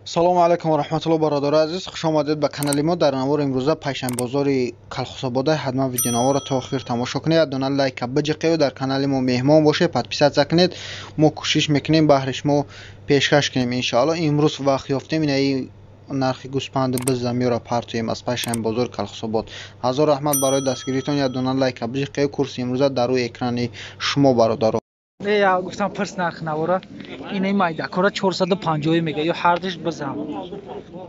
салому алайкум ва раҳматуллоҳи бародари азиз, хуш омадед ба канали мо. Дар навори имрӯза пайшанбозори Калхособода ҳатман видеонаворро то охир тамошо кунед. як дона лайка биҷиқед, дар канали мо меҳмон бошед, подписатсия кунед. мо кӯшиш мекунем баҳри шумо пешкаш кунем иншоалло. имрӯз вақт ёфтем инаи нархи гӯспанди бизам ёра партоем аз пайшанбозори Калхособод. ҳазор раҳмат барои дастгиритон. як дона лайка биҷиқед. курси имрӯза дар рӯи экрани шумо бародаро. Я гуфтам пирс нарх навора. Ина майдакора 450 мега ё ҳардиш бизам.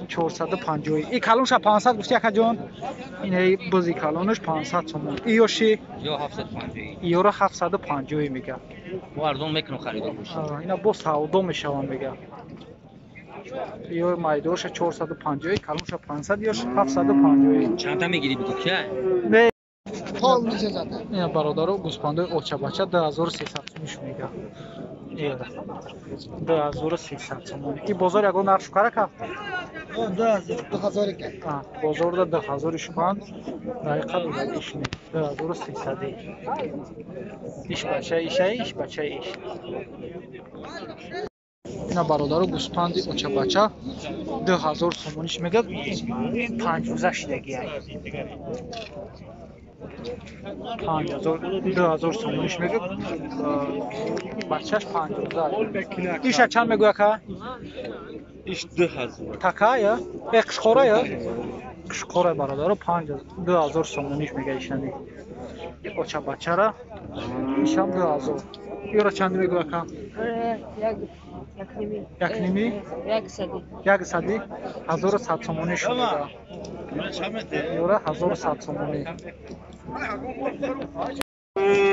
450. И калонша 500 гуфти акаҷон. Ина бизи калонш 500 сомон. И ёши ё 750. ёра 750 мега. Мо арзон мекунем харидор бошад. Ина бо савдо мешавам мега. Ё майдоша 450, калонша 500 ёш 750. Чанда мегири биту ки? Не. Пол мише зада. Ина бародаро гӯспандои очабача 2300 сомиш мега. Ира 2300 сомон. И бозор ягон нарх шукарака? 2000 ка. Бозорда 2000 шукан. Дақиқа дишне 2300. Иш бача иш. Ина бародаро гӯспанди очабача 2000 сомониш мега 50 шидагия. 2000 сомониш мега бачаш 50. Иша чанд мегӯя ка? Иш 2000. Така я? Қишқора я? Қишқора бародаро 2000 сомониш мега ишани. Очабачара ишам 2000. Ёра чанд мегӯя ка? Як ними? Як сади? 1100 сомониш мега. Ёра 1100 сомониш.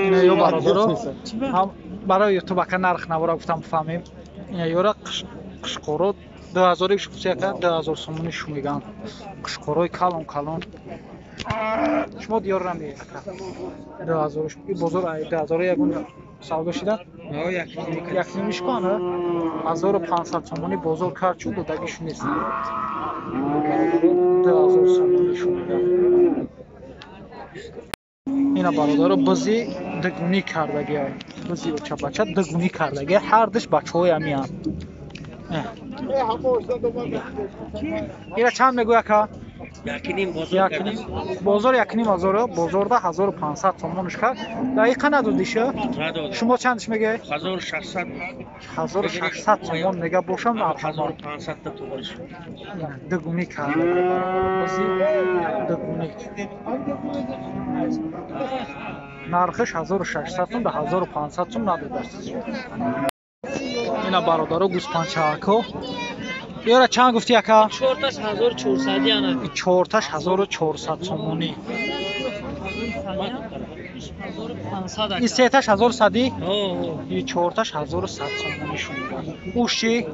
Ина ё бародаро ҳам барои ютубака нарх навора гуфтам бифаҳмем. Ина ёра қишқоро 2000 шукусяка 2000 сомониш меган. Қишқорои калон. Шумо диёр намеяка. 2000 и бозор 2000 ягон савдо шида? Ё як нимиш кана 1500 сомони бозор карчу додагиш нест. 2000 сомони шуда. Ина бародаро бизи дагуни кардагия. Бизи очабача дагуни кардагия. Ҳардиш бачаҳои амиам. Ира чанд мегӯя ка? Якним бозор 2000, бозорда 1500 сомониш ка. Дақиқа надодиша? Шумо чандиш мегӯя? 1600. 1600 сомон мега бошам нархамон. 500 та товариш. Дагуни кардагия. Бизи дагуни. Нархиш 1600 сом да 1500 сом надодаст. Ина бародаро гӯспанчаако. Ёра чанд гуфти ака? 4400 яна. 4400 сомони. $1500. И сеташ 1100? О. И 4100 сомони шуда. Уши?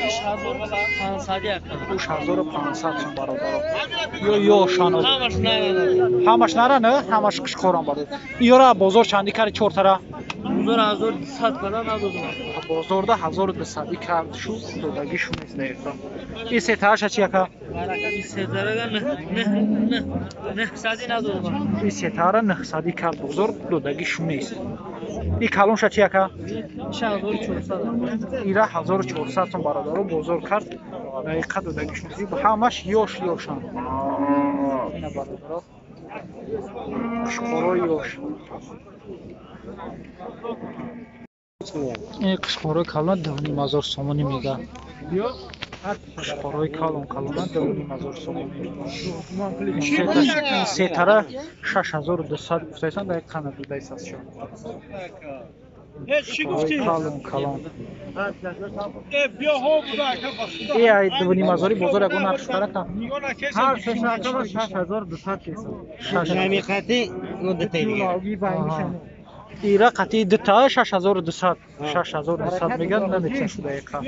1500 яка. Уш 1500 сом бародаро. Ё шано. Ҳамаш нара. Ҳамаш нара не? Ҳамаш қишқорам бардар. Ёра бозор чанди кари 4 тара? Бозор 1200 кана надодум. Бозорда 1200 кард шу додаги шу нест нефта. И сеташа чи яка? И сетарага не сади надодум. И сетара 900 кард бозор додаги шу нест. И калонша чи яка? 1400. Ира 1400 сом бародаро бозор кард. Дақиқа додаги шу нест. Ҳамаш ёшан. Ина бародаро. Қишқоро ёш. Қишқорои калон 2000 сомони мега. Қишқорои калон 2000 сомони. Сетара 6200 гуфтаисан дақиқа надодайсаст шо. Калон. Ай 2000 бозор ягон нарх шукарака? 6200 Намихати ну детайли. Ира қати дита 6200 меган намечен шуда яка.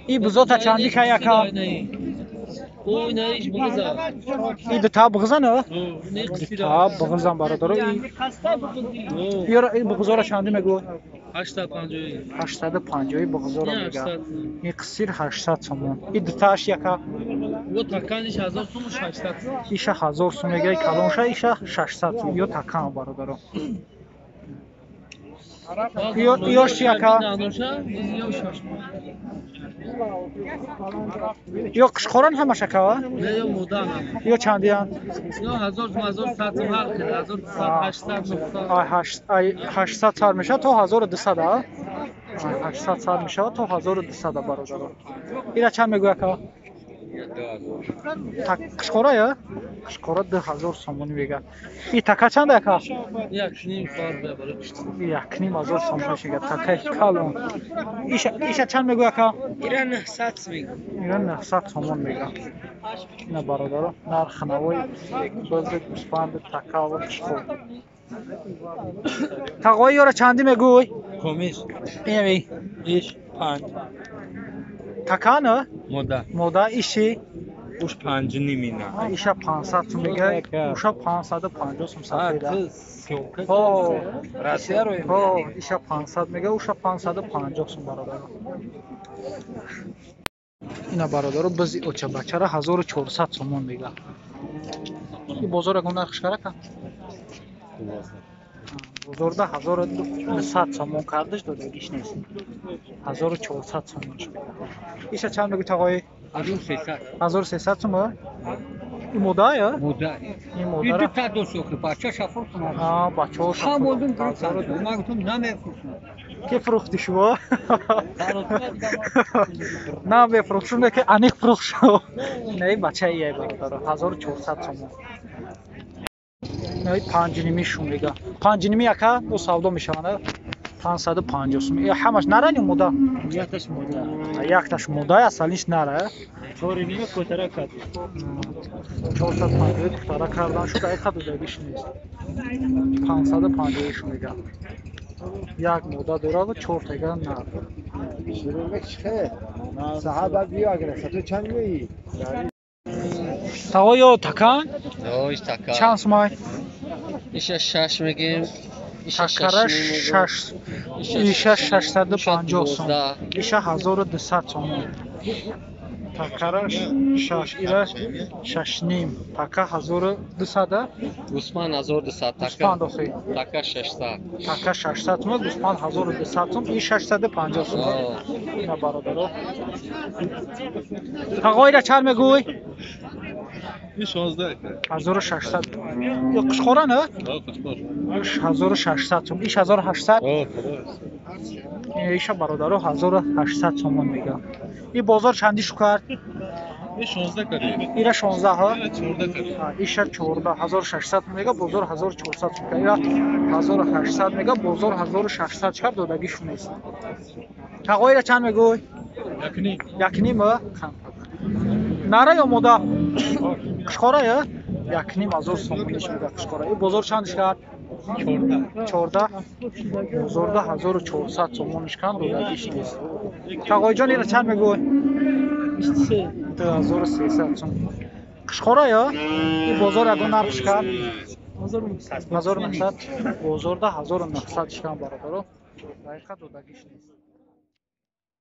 И бузота чанди ка яка? Ой, нариш буза. И дита бузана? Не Дита бузан бародаро. Ира бузора чанди мегу? 850. 850 бузора мега. И қисир 800 сомон. И диташ яка? Вот таканиш 1000 сом 600. Иша 1000 сом мега, калонша иша 600 сом. Ё такан бародаро. Yosh yaka. Yo qishqoron hamma shakava? نه یا مودن Yo chandiyan? یا 1000 هر خیلی 1800 Ay 800 sar میشه تا 1200 ها. 800 sar میشه تا 1200 برادر. اینا چند میگه یکا؟ قشقورا یا؟ قشقورا 2000 سومون میگه. این تکا چند یکا؟ یک نیم کار ببره یک نیم هزار سومون میگه. تکای کالون. ایشا چند میگه یکا؟ ایران 900 میگه ایران 900 سومون میگه. اینا برادر نرخ نوی بزرگ گوسفند تکا و قشقور. تقوی یارا چندی میگوی؟ کمیش ایمی ایش 5 تکا نه؟ مودا ایشی؟ اوش 5 نیمینه ایشا 500 میگه اوشا 550 سوم سفیده راسیه روی ایشا 500 میگه اوشا 550 سوم برادر اینا برادر بزی اوچه بچه را 1400 سومون میگه این بازار اگه نرخش کرده که بازار ده 1200 سومون کردش دادگیش نیست 1400 سومونش میگه ایشا چند میگه تقایی 1300 سومه این مودا یا؟ مودا این مودا را تا دو سوخی بچه شفر کنم بچه ها هم بودم من گفتم نمیفروشم که فروختی شما؟ نه بفروخ شما که انیق فروخ شما نه بچه ایه برادر 1400 تومان نه 5 نیمی شون میگه 5 نیمی یکا او سودا میشونه 550 سوم همش نره مودا یکتاش مودا اصلیش نره 4 نیمه کوتره کرد 450 کوتره کردن شد ای خود دادیش نیست 550 شون میگه یک مودا داره و 4 تگه نه صاحب بیا اگر تو چند میگی تاویو تکان اوش تکا چند سومای ایشه 6 میگیم تکره 6 ایشه 650 سوم ایشه 1200 سوم تکره 6 ایره 6 نیم تکه 1200 گوسفند 1200 گوسفند آخی تکا 600 تکه 600 تومه گوسفند 1200 توم این 650 سوم اینا برادر تقای را چند میگوی؟ این 16 1600 یا قشقورا نه؟ 1600 توم ایش 1800 ایش برادر 1800 تومن میگه این بازار چندیش کرد؟ این 16 کرده ایره 16 ها؟ 14 کرده ایش 14 1600 میگه بازار 1400 میگه ایره 1800 میگه بازار 1600 کرد دادگیش نیست تقای را چند میگوی؟ یک نیم نره یا مودا؟ قشقورا یا؟ یک نیم هزار سومونش میگه قشقورا این بازار چندش کرد؟ 14 بازار 1400 سومونش کرد دادگیش نیست تقای جان ایره چند میگوی؟ 2300 سوم قشقورا یا؟ این بازار اگه نرخش کرد؟ 1900 بازار 1900 کرد برادر دقیقه دادگیش نیست